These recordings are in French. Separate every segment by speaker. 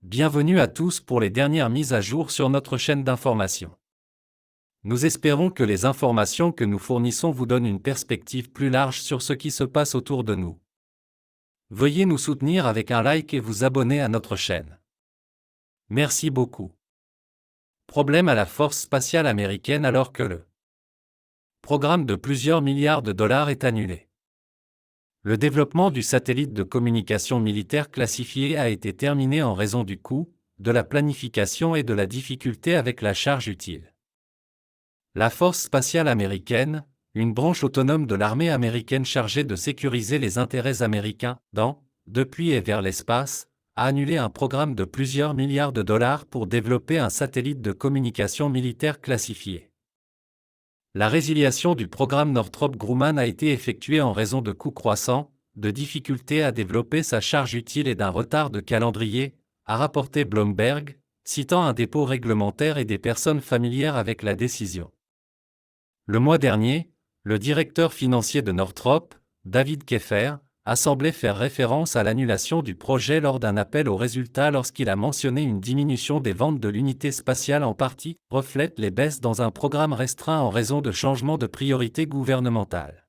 Speaker 1: Bienvenue à tous pour les dernières mises à jour sur notre chaîne d'information. Nous espérons que les informations que nous fournissons vous donnent une perspective plus large sur ce qui se passe autour de nous. Veuillez nous soutenir avec un like et vous abonner à notre chaîne. Merci beaucoup. Problème à la force spatiale américaine alors que le programme de plusieurs milliards de dollars est annulé. Le développement du satellite de communication militaire classifié a été terminé en raison du coût, de la planification et de la difficulté avec la charge utile. La Force spatiale américaine, une branche autonome de l'armée américaine chargée de sécuriser les intérêts américains dans, depuis et vers l'espace, a annulé un programme de plusieurs milliards de dollars pour développer un satellite de communication militaire classifié. La résiliation du programme Northrop Grumman a été effectuée en raison de coûts croissants, de difficultés à développer sa charge utile et d'un retard de calendrier, a rapporté Bloomberg, citant un dépôt réglementaire et des personnes familières avec la décision. Le mois dernier, le directeur financier de Northrop, David Keffer, a semblé faire référence à l'annulation du projet lors d'un appel aux résultats lorsqu'il a mentionné une diminution des ventes de l'unité spatiale en partie reflète les baisses dans un programme restreint en raison de changements de priorité gouvernementales.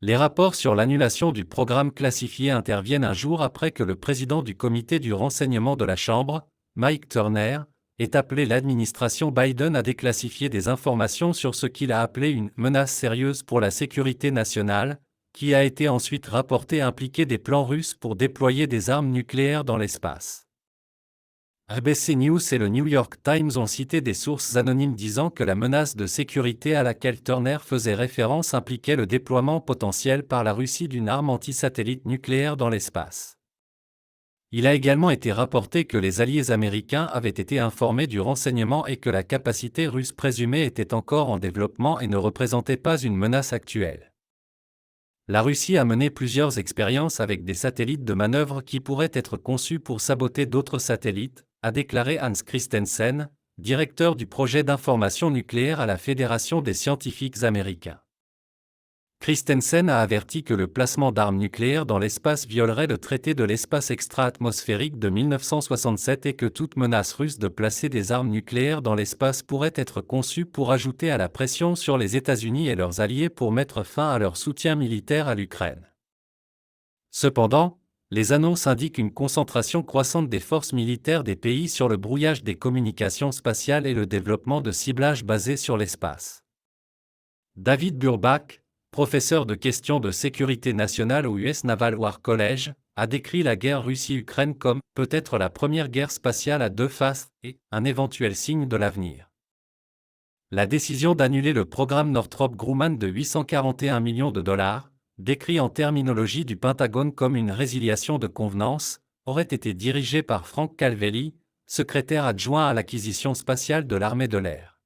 Speaker 1: Les rapports sur l'annulation du programme classifié interviennent un jour après que le président du comité du renseignement de la Chambre, Mike Turner, ait appelé l'administration Biden à déclassifier des informations sur ce qu'il a appelé une « menace sérieuse pour la sécurité nationale », qui a été ensuite rapporté impliquer des plans russes pour déployer des armes nucléaires dans l'espace. ABC News et le New York Times ont cité des sources anonymes disant que la menace de sécurité à laquelle Turner faisait référence impliquait le déploiement potentiel par la Russie d'une arme anti-satellite nucléaire dans l'espace. Il a également été rapporté que les alliés américains avaient été informés du renseignement et que la capacité russe présumée était encore en développement et ne représentait pas une menace actuelle. La Russie a mené plusieurs expériences avec des satellites de manœuvre qui pourraient être conçus pour saboter d'autres satellites, a déclaré Hans Christensen, directeur du projet d'information nucléaire à la Fédération des scientifiques américains. Christensen a averti que le placement d'armes nucléaires dans l'espace violerait le traité de l'espace extra-atmosphérique de 1967 et que toute menace russe de placer des armes nucléaires dans l'espace pourrait être conçue pour ajouter à la pression sur les États-Unis et leurs alliés pour mettre fin à leur soutien militaire à l'Ukraine. Cependant, les annonces indiquent une concentration croissante des forces militaires des pays sur le brouillage des communications spatiales et le développement de ciblages basés sur l'espace. David Burbach, professeur de questions de sécurité nationale au US Naval War College, a décrit la guerre Russie-Ukraine comme « peut-être la première guerre spatiale à deux faces » et « un éventuel signe de l'avenir ». La décision d'annuler le programme Northrop Grumman de 841 millions de dollars, décrit en terminologie du Pentagone comme une résiliation de convenance, aurait été dirigée par Frank Calvelli, secrétaire adjoint à l'acquisition spatiale de l'armée de l'air.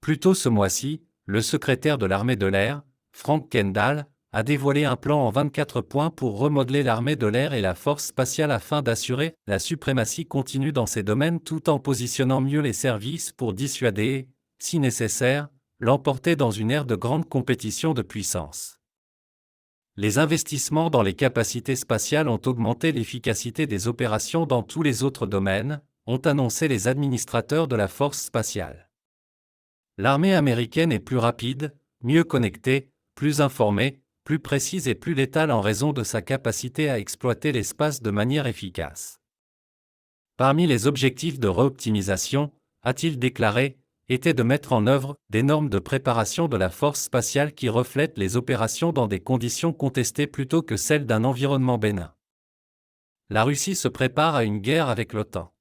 Speaker 1: Plus tôt ce mois-ci, le secrétaire de l'armée de l'air, Frank Kendall, a dévoilé un plan en 24 points pour remodeler l'armée de l'air et la force spatiale afin d'assurer la suprématie continue dans ces domaines tout en positionnant mieux les services pour dissuader et, si nécessaire, l'emporter dans une ère de grande compétition de puissance. Les investissements dans les capacités spatiales ont augmenté l'efficacité des opérations dans tous les autres domaines, ont annoncé les administrateurs de la force spatiale. L'armée américaine est plus rapide, mieux connectée, plus informée, plus précise et plus létale en raison de sa capacité à exploiter l'espace de manière efficace. Parmi les objectifs de réoptimisation, a-t-il déclaré, était de mettre en œuvre des normes de préparation de la force spatiale qui reflètent les opérations dans des conditions contestées plutôt que celles d'un environnement bénin. La Russie se prépare à une guerre avec l'OTAN.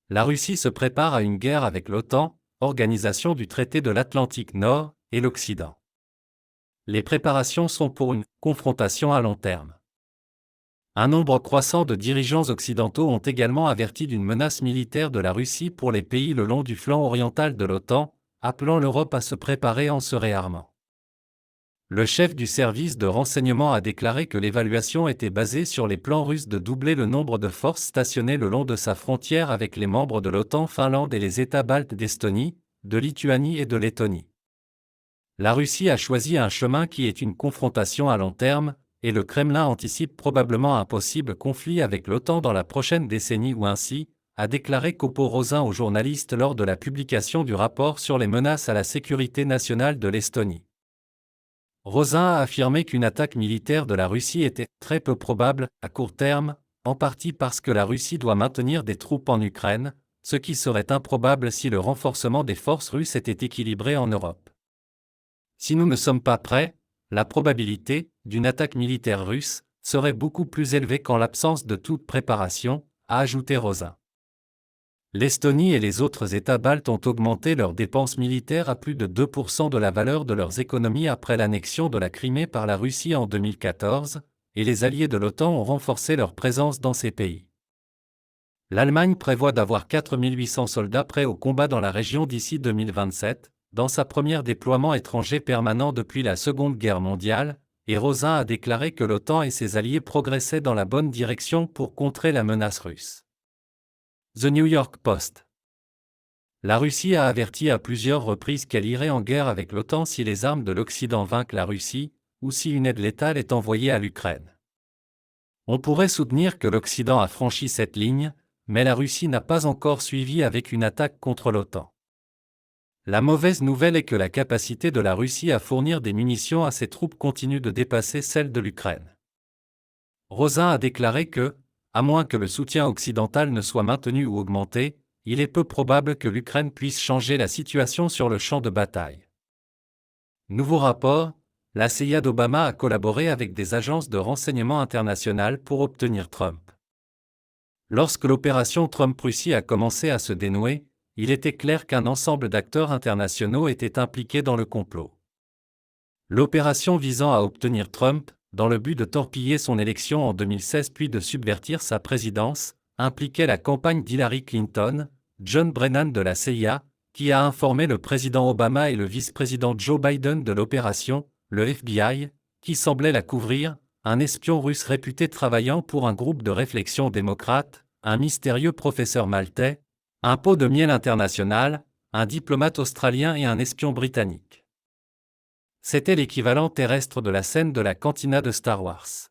Speaker 1: La Russie se prépare à une guerre avec l'OTAN, organisation du traité de l'Atlantique Nord, et l'Occident. Les préparations sont pour une confrontation à long terme. Un nombre croissant de dirigeants occidentaux ont également averti d'une menace militaire de la Russie pour les pays le long du flanc oriental de l'OTAN, appelant l'Europe à se préparer en se réarmant. Le chef du service de renseignement a déclaré que l'évaluation était basée sur les plans russes de doubler le nombre de forces stationnées le long de sa frontière avec les membres de l'OTAN, Finlande et les États baltes d'Estonie, de Lituanie et de Lettonie. La Russie a choisi un chemin qui est une confrontation à long terme, et le Kremlin anticipe probablement un possible conflit avec l'OTAN dans la prochaine décennie ou ainsi, a déclaré Kopo Rosin aux journalistes lors de la publication du rapport sur les menaces à la sécurité nationale de l'Estonie. Rosin a affirmé qu'une attaque militaire de la Russie était très peu probable à court terme, en partie parce que la Russie doit maintenir des troupes en Ukraine, ce qui serait improbable si le renforcement des forces russes était équilibré en Europe. Si nous ne sommes pas prêts, la probabilité d'une attaque militaire russe serait beaucoup plus élevée qu'en l'absence de toute préparation, a ajouté Rosin. L'Estonie et les autres États baltes ont augmenté leurs dépenses militaires à plus de 2% de la valeur de leurs économies après l'annexion de la Crimée par la Russie en 2014, et les alliés de l'OTAN ont renforcé leur présence dans ces pays. L'Allemagne prévoit d'avoir 4800 soldats prêts au combat dans la région d'ici 2027, dans sa première déploiement étranger permanent depuis la Seconde Guerre mondiale, et Rosin a déclaré que l'OTAN et ses alliés progressaient dans la bonne direction pour contrer la menace russe. The New York Post. La Russie a averti à plusieurs reprises qu'elle irait en guerre avec l'OTAN si les armes de l'Occident vainquent la Russie, ou si une aide létale est envoyée à l'Ukraine. On pourrait soutenir que l'Occident a franchi cette ligne, mais la Russie n'a pas encore suivi avec une attaque contre l'OTAN. La mauvaise nouvelle est que la capacité de la Russie à fournir des munitions à ses troupes continue de dépasser celle de l'Ukraine. Rosin a déclaré que, à moins que le soutien occidental ne soit maintenu ou augmenté, il est peu probable que l'Ukraine puisse changer la situation sur le champ de bataille. Nouveau rapport, la CIA d'Obama a collaboré avec des agences de renseignement internationales pour obtenir Trump. Lorsque l'opération Trump-Russie a commencé à se dénouer, il était clair qu'un ensemble d'acteurs internationaux était impliqué dans le complot. L'opération visant à obtenir Trump, dans le but de torpiller son élection en 2016 puis de subvertir sa présidence, impliquait la campagne d'Hillary Clinton, John Brennan de la CIA, qui a informé le président Obama et le vice-président Joe Biden de l'opération, le FBI, qui semblait la couvrir, un espion russe réputé travaillant pour un groupe de réflexion démocrate, un mystérieux professeur maltais, un pot de miel international, un diplomate australien et un espion britannique. C'était l'équivalent terrestre de la scène de la cantina de Star Wars.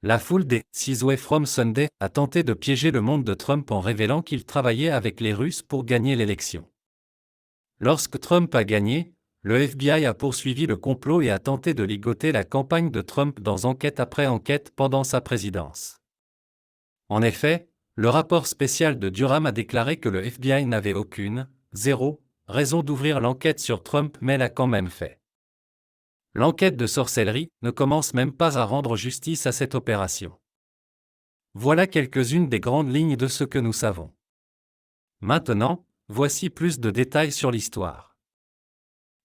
Speaker 1: La foule des Six Way from Sunday a tenté de piéger le monde de Trump en révélant qu'il travaillait avec les Russes pour gagner l'élection. Lorsque Trump a gagné, le FBI a poursuivi le complot et a tenté de ligoter la campagne de Trump dans enquête après enquête pendant sa présidence. En effet, le rapport spécial de Durham a déclaré que le FBI n'avait aucune, raison d'ouvrir l'enquête sur Trump mais l'a quand même fait. L'enquête de sorcellerie ne commence même pas à rendre justice à cette opération. Voilà quelques-unes des grandes lignes de ce que nous savons. Maintenant, voici plus de détails sur l'histoire.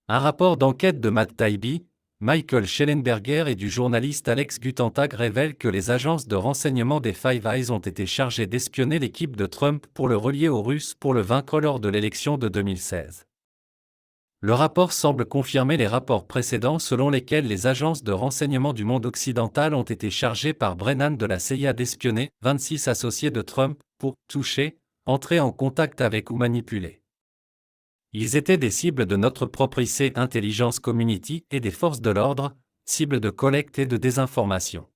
Speaker 1: Un rapport d'enquête de Matt Taibbi, Michael Schellenberger et du journaliste Alex Gutentag révèle que les agences de renseignement des Five Eyes ont été chargées d'espionner l'équipe de Trump pour le relier aux Russes pour le vaincre lors de l'élection de 2016. Le rapport semble confirmer les rapports précédents selon lesquels les agences de renseignement du monde occidental ont été chargées par Brennan de la CIA d'espionner 26 associés de Trump pour toucher, entrer en contact avec ou manipuler. Ils étaient des cibles de notre propre IC Intelligence Community et des forces de l'ordre, cibles de collecte et de désinformation.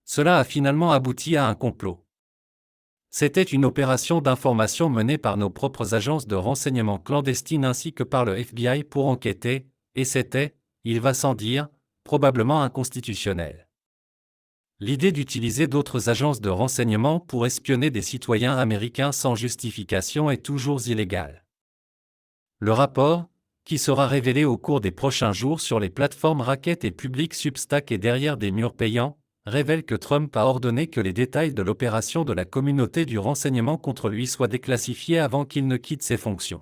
Speaker 1: Cela a finalement abouti à un complot. C'était une opération d'information menée par nos propres agences de renseignement clandestines ainsi que par le FBI pour enquêter, et c'était, il va sans dire, probablement inconstitutionnel. L'idée d'utiliser d'autres agences de renseignement pour espionner des citoyens américains sans justification est toujours illégale. Le rapport, qui sera révélé au cours des prochains jours sur les plateformes Racket et Public Substack et derrière des murs payants, révèle que Trump a ordonné que les détails de l'opération de la communauté du renseignement contre lui soient déclassifiés avant qu'il ne quitte ses fonctions.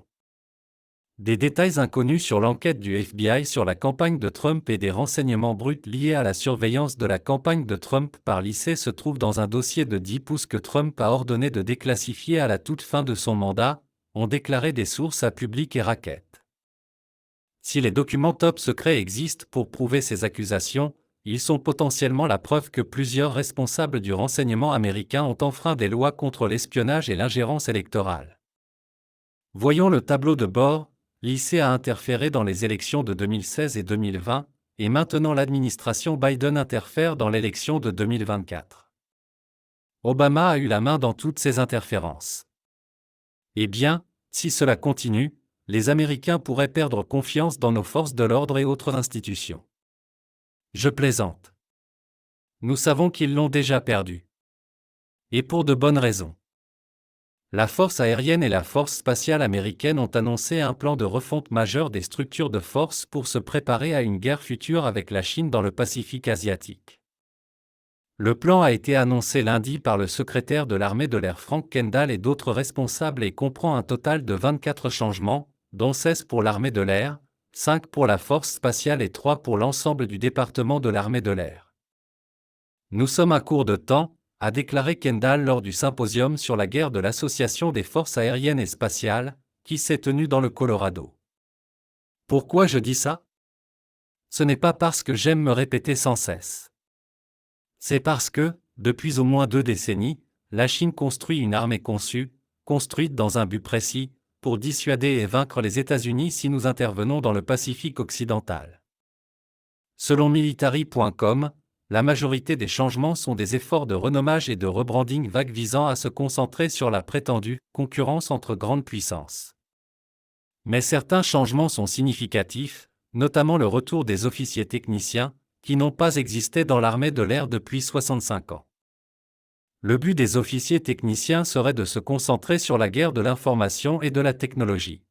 Speaker 1: Des détails inconnus sur l'enquête du FBI sur la campagne de Trump et des renseignements bruts liés à la surveillance de la campagne de Trump par l'IC se trouvent dans un dossier de 10 pouces que Trump a ordonné de déclassifier à la toute fin de son mandat, ont déclaré des sources à Public et Racket. Si les documents top secrets existent pour prouver ces accusations, ils sont potentiellement la preuve que plusieurs responsables du renseignement américain ont enfreint des lois contre l'espionnage et l'ingérence électorale. Voyons le tableau de bord. L'IC a interféré dans les élections de 2016 et 2020, et maintenant l'administration Biden interfère dans l'élection de 2024. Obama a eu la main dans toutes ces interférences. Eh bien, si cela continue, les Américains pourraient perdre confiance dans nos forces de l'ordre et autres institutions. Je plaisante. Nous savons qu'ils l'ont déjà perdu. Et pour de bonnes raisons. La force aérienne et la force spatiale américaine ont annoncé un plan de refonte majeure des structures de force pour se préparer à une guerre future avec la Chine dans le Pacifique asiatique. Le plan a été annoncé lundi par le secrétaire de l'armée de l'air Frank Kendall et d'autres responsables et comprend un total de 24 changements, dont 16 pour l'armée de l'air, 5 pour la force spatiale et 3 pour l'ensemble du département de l'armée de l'air. Nous sommes à court de temps, a déclaré Kendall lors du symposium sur la guerre de l'Association des forces aériennes et spatiales, qui s'est tenu dans le Colorado. Pourquoi je dis ça? Ce n'est pas parce que j'aime me répéter sans cesse. C'est parce que, depuis au moins 2 décennies, la Chine construit une armée construite dans un but précis, pour dissuader et vaincre les États-Unis si nous intervenons dans le Pacifique occidental. Selon Military.com, la majorité des changements sont des efforts de renommage et de rebranding vagues visant à se concentrer sur la prétendue concurrence entre grandes puissances. Mais certains changements sont significatifs, notamment le retour des officiers techniciens, qui n'ont pas existé dans l'armée de l'air depuis 65 ans. Le but des officiers techniciens serait de se concentrer sur la guerre de l'information et de la technologie.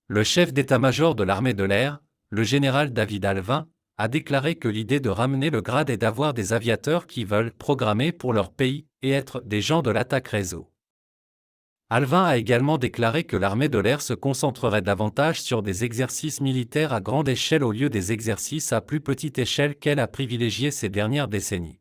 Speaker 1: Le chef d'état-major de l'armée de l'air, le général David Alvin, a déclaré que l'idée de ramener le grade est d'avoir des aviateurs qui veulent programmer pour leur pays et être des gens de l'attaque réseau. Alvin a également déclaré que l'armée de l'air se concentrerait davantage sur des exercices militaires à grande échelle au lieu des exercices à plus petite échelle qu'elle a privilégiés ces dernières décennies.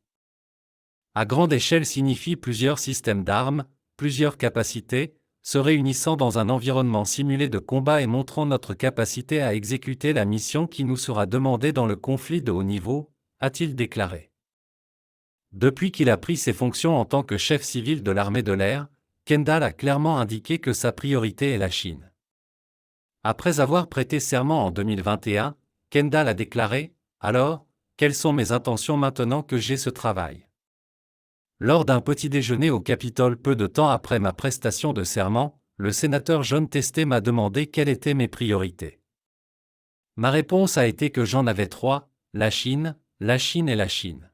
Speaker 1: À grande échelle signifie plusieurs systèmes d'armes, plusieurs capacités, se réunissant dans un environnement simulé de combat et montrant notre capacité à exécuter la mission qui nous sera demandée dans le conflit de haut niveau, a-t-il déclaré. Depuis qu'il a pris ses fonctions en tant que chef civil de l'armée de l'air, Kendall a clairement indiqué que sa priorité est la Chine. Après avoir prêté serment en 2021, Kendall a déclaré « Alors, quelles sont mes intentions maintenant que j'ai ce travail ?» Lors d'un petit déjeuner au Capitole peu de temps après ma prestation de serment, le sénateur Jon Tester m'a demandé quelles étaient mes priorités. Ma réponse a été que j'en avais 3, la Chine et la Chine.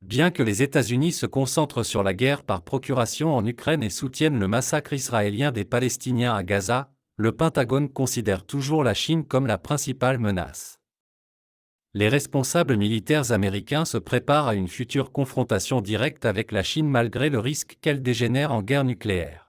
Speaker 1: Bien que les États-Unis se concentrent sur la guerre par procuration en Ukraine et soutiennent le massacre israélien des Palestiniens à Gaza, le Pentagone considère toujours la Chine comme la principale menace. Les responsables militaires américains se préparent à une future confrontation directe avec la Chine malgré le risque qu'elle dégénère en guerre nucléaire.